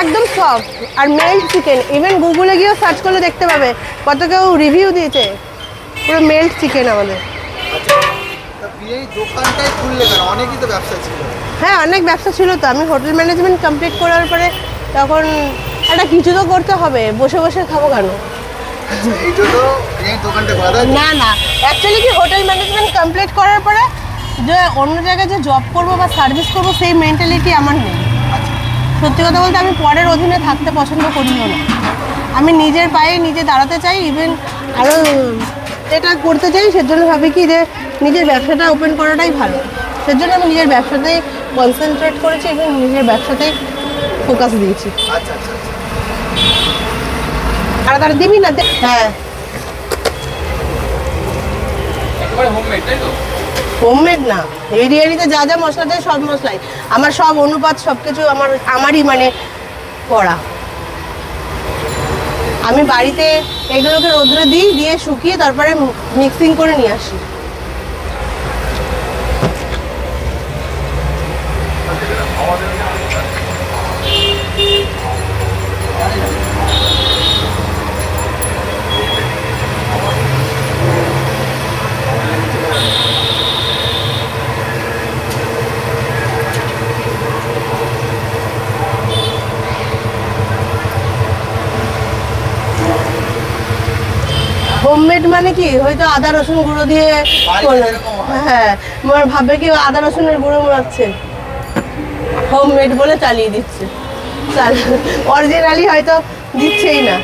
একদম সফট আর melt chicken. Even গুগলে গিয়েও সার্চ করলে দেখতে পাবে কত কেউ রিভিউ দিয়েছে, পুরো মেল্ট চিকেন আমাদের। হ্যাঁ, অনেক ব্যবসা ছিল তো। আমি হোটেল ম্যানেজমেন্ট কমপ্লিট করার পরে তখন একটা কিছু তো করতে হবে, বসে বসে খাবো কেন? না না, অ্যাকচুয়ালি কি হোটেল ম্যানেজমেন্ট কমপ্লিট করার পরে যে অন্য জায়গায় যে জব করবো বা সার্ভিস করবো সেই মেন্টালিটি আমার নেই। সত্যি কথা বলতে আমি পরের অধীনে থাকতে পছন্দ করিও না। আমি নিজের পায়ে নিজে দাঁড়াতে চাই, ইভেন আরও এটা করতে চাই। সেজন্য ভাবি কি যে নিজের ব্যবসাটা ওপেন করাটাই ভালো। সেজন্য আমি নিজের ব্যবসাতেই কনসেন্ট্রেট করেছি এবং নিজের ব্যবসাতেই ফোকাস দিয়েছি। আর তারা দিবি না? হ্যাঁ, হোমমেড না, বিরিয়ানিতে যা যা মশলা দেয় সব মশলাই আমার, সব অনুপাত সব কিছু আমারই মানে করা। আমি বাড়িতে এগুলোকে রোদ্রে দিই, দিয়ে শুকিয়ে তারপরে মিক্সিং করে নিয়ে আসি। হোমমেড মানে কি, হয়তো আদা রসুন গুঁড়ো দিয়ে, হ্যাঁ ভাববে কি আদা রসুনের গুঁড়ো মোড়াচ্ছে, হোমমেড বলে চালিয়ে দিচ্ছে। অরিজিনালি হয়তো দিচ্ছেই না।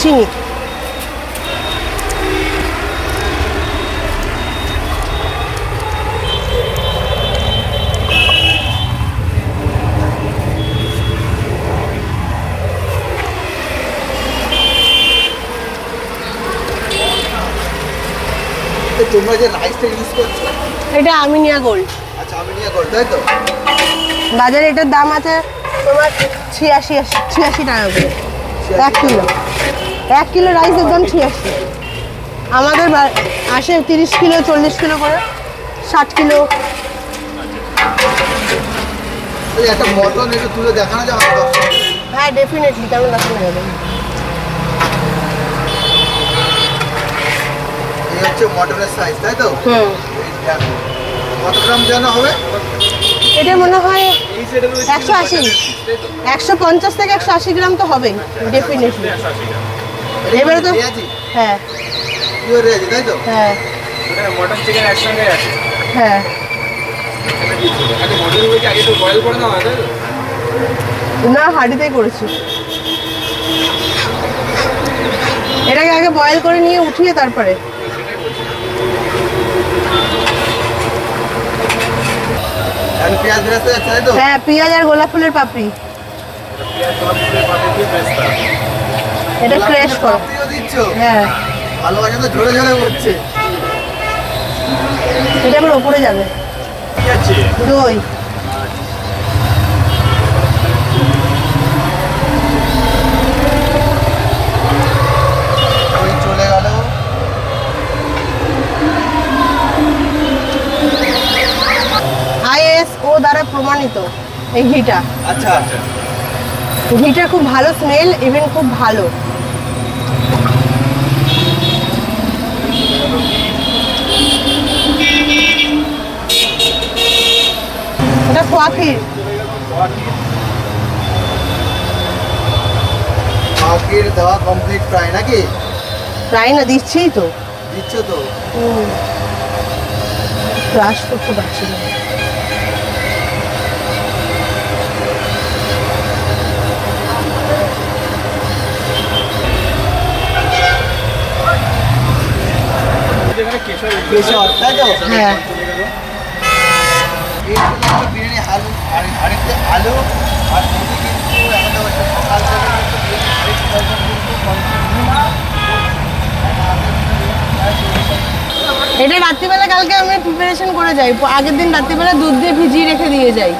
চিনি তোমরা যে রাইসটা ইউজ করছো এটা আমিনিয়া গোল্ড। আচ্ছা, আমিনিয়া গোল্ড, তাই তো? বাজারে এটার দাম আছে তোমার 86 টাকা করে 1 কিলো। 1 কিলো রাইসের দাম 86। আমাদের আসে 30 কিলো 40 কিলো করে, 60 কিলো। একটা মটন একটু তুলে দেখানো যাবে? হ্যাঁ, ডেফিনেটলি, কেন দেখানো যাবে। এই হচ্ছে মটনের সাইজ, তাই তো? কত গ্রাম যেন হবে? এটা মনে হয় 180, 150 থেকে 180 গ্রাম তো হবেই ডেফিনেটলি। এবারে তো হ্যাঁ তাই তো? হ্যাঁ, মটন চিকেন একসঙ্গে আছে। হ্যাঁ, না হাঁড়িতেই করেছি। এটাকে আগে বয়েল করে নিয়ে উঠিয়ে তারপরে। হ্যাঁ, পেঁয়াজ আর গোলাপ ফুলের পাপড়ি, এটা ক্র্যাশ করো। হ্যাঁ, ভালোবাসা তো ঝরে ঝরে পড়ছে। এটা আবার ওপরে যাবে। দই চলে গেল। ISO দ্বারা প্রমাণিত এই ঘিটা। আচ্ছা আচ্ছা, ঘিটা খুব ভালো স্মেল, ইভেন খুব ভালো। এটা খোয়া ক্ষীর। ক্ষীর দেওয়া কমপ্লিট প্রায় নাকি? প্রায় না, দিচ্ছেই তো। দিচ্ছ তো? ক্রাশ করতে পারছি না। কেশর, তাই তো? হ্যাঁ, বিরিয়ানি আলু আর আরেকটা আলু আর কিন্তু আমাদের সকাল থেকে কিন্তু এটা রাত্রিবেলা কালকে আমি প্রিপারেশন করে যাই, আগের দিন রাত্রিবেলা দুধ দিয়ে ভিজিয়ে রেখে দিয়ে যাই।